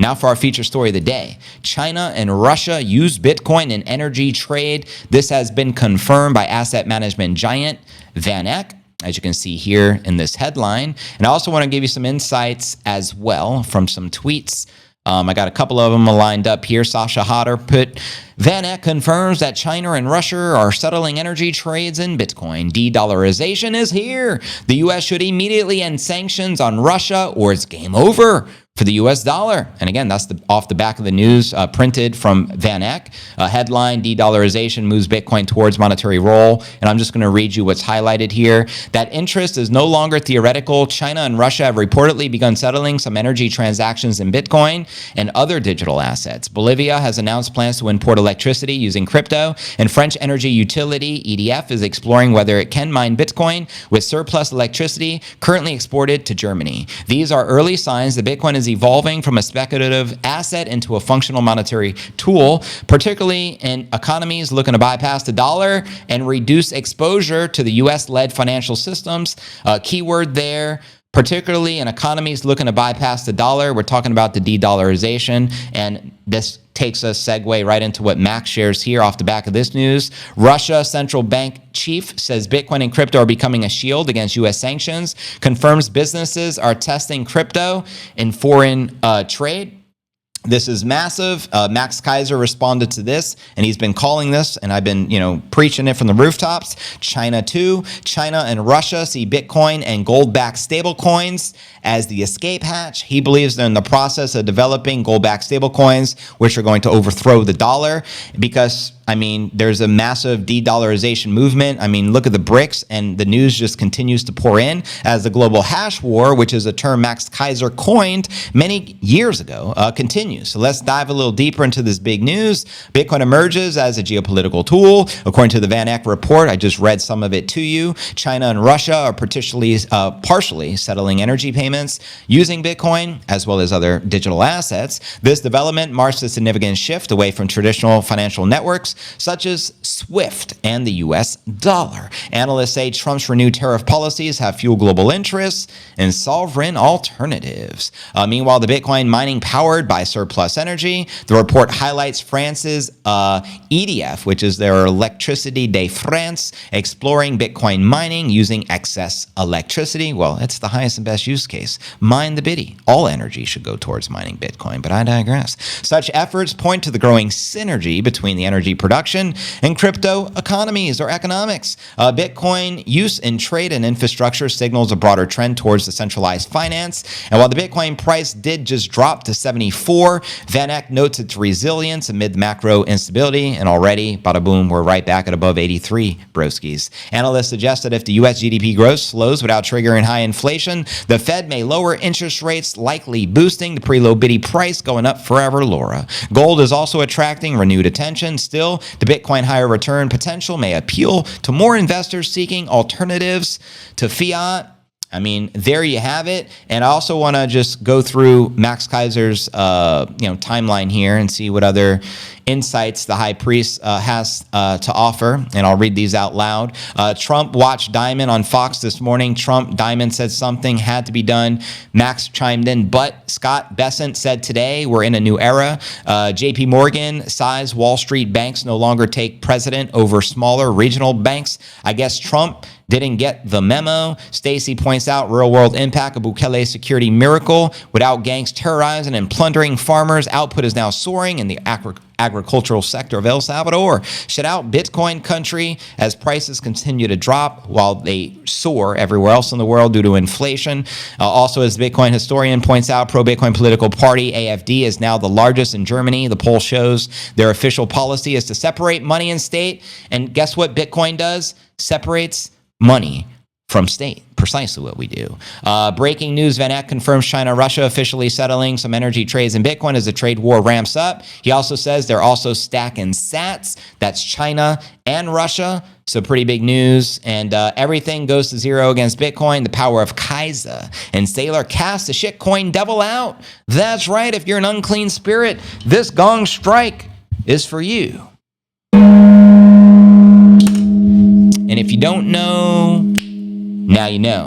Now for our feature story of the day. China and Russia use Bitcoin in energy trade. This has been confirmed by asset management giant VanEck, as you can see here in this headline. And I also want to give you some insights as well from some tweets. I got a couple of them lined up here. Sasha Hodder put, VanEck confirms that China and Russia are settling energy trades in Bitcoin. De-dollarization is here. The U.S. should immediately end sanctions on Russia or it's game over for the U.S. dollar. And again, that's off the back of the news printed from VanEck. Headline, de-dollarization moves Bitcoin towards monetary role. And I'm just going to read you what's highlighted here. That interest is no longer theoretical. China and Russia have reportedly begun settling some energy transactions in Bitcoin and other digital assets. Bolivia has announced plans to import electricity using crypto. And French energy utility, EDF, is exploring whether it can mine Bitcoin with surplus electricity currently exported to Germany. These are early signs that Bitcoin is evolving from a speculative asset into a functional monetary tool, particularly in economies looking to bypass the dollar and reduce exposure to the U.S.-led financial systems. Keyword there, particularly in economies looking to bypass the dollar. We're talking about the de-dollarization, and this takes us segue right into what Max shares here off the back of this news. Russia central bank chief says Bitcoin and crypto are becoming a shield against U.S. sanctions, confirms businesses are testing crypto in foreign trade. This is massive. Max Kaiser responded to this, and he's been calling this, and I've been, preaching it from the rooftops. China too. China and Russia see Bitcoin and gold-backed stablecoins as the escape hatch. He believes they're in the process of developing gold-backed stablecoins, which are going to overthrow the dollar because, there's a massive de-dollarization movement. Look at the BRICS, and the news just continues to pour in as the global hash war, which is a term Max Kaiser coined many years ago, continues. So let's dive a little deeper into this big news. Bitcoin emerges as a geopolitical tool. According to the VanEck report, I just read some of it to you. China and Russia are partially settling energy payments using Bitcoin as well as other digital assets. This development marks a significant shift away from traditional financial networks such as SWIFT and the U.S. dollar. Analysts say Trump's renewed tariff policies have fueled global interests in sovereign alternatives. Meanwhile, the Bitcoin mining powered by surplus energy. The report highlights France's EDF, which is their Electricité de France, exploring Bitcoin mining using excess electricity. Well, it's the highest and best use case. Mine the biddy. All energy should go towards mining Bitcoin, but I digress. Such efforts point to the growing synergy between the energy production and crypto economies or economics. Bitcoin use in trade and infrastructure signals a broader trend towards decentralized finance. And while the Bitcoin price did just drop to 74, VanEck notes its resilience amid macro instability, and already, bada boom, we're right back at above 83 broskies. Analysts suggest that if the U.S. GDP growth slows without triggering high inflation, the Fed may lower interest rates, likely boosting the pre-low biddy price going up forever, Laura. Gold is also attracting renewed attention. Still, the Bitcoin higher return potential may appeal to more investors seeking alternatives to fiat. There you have it. And I also want to just go through Max Kaiser's, timeline here and see what other insights the high priest has to offer. And I'll read these out loud. Trump watched Diamond on Fox this morning. Diamond said something had to be done. Max chimed in, but Scott Bessent said today we're in a new era. JP Morgan size Wall Street banks no longer take precedent over smaller regional banks. I guess Trump didn't get the memo. Stacy points out real world impact of Bukele's security miracle. Without gangs terrorizing and plundering farmers, output is now soaring in the agricultural sector of El Salvador. Shut out Bitcoin country as prices continue to drop while they soar everywhere else in the world due to inflation. Also, as the Bitcoin historian points out, pro-Bitcoin political party AfD is now the largest in Germany. The poll shows their official policy is to separate money and state. And guess what Bitcoin does? Separates money from state. Precisely what we do. Breaking news, VanEck confirms China and Russia officially settling some energy trades in Bitcoin as the trade war ramps up. He also says they're also stacking sats. That's China and Russia. So pretty big news. And everything goes to zero against Bitcoin. The power of Kaiser and Sailor cast the shitcoin devil out. That's right. If you're an unclean spirit, this gong strike is for you. And if you don't know, now you know.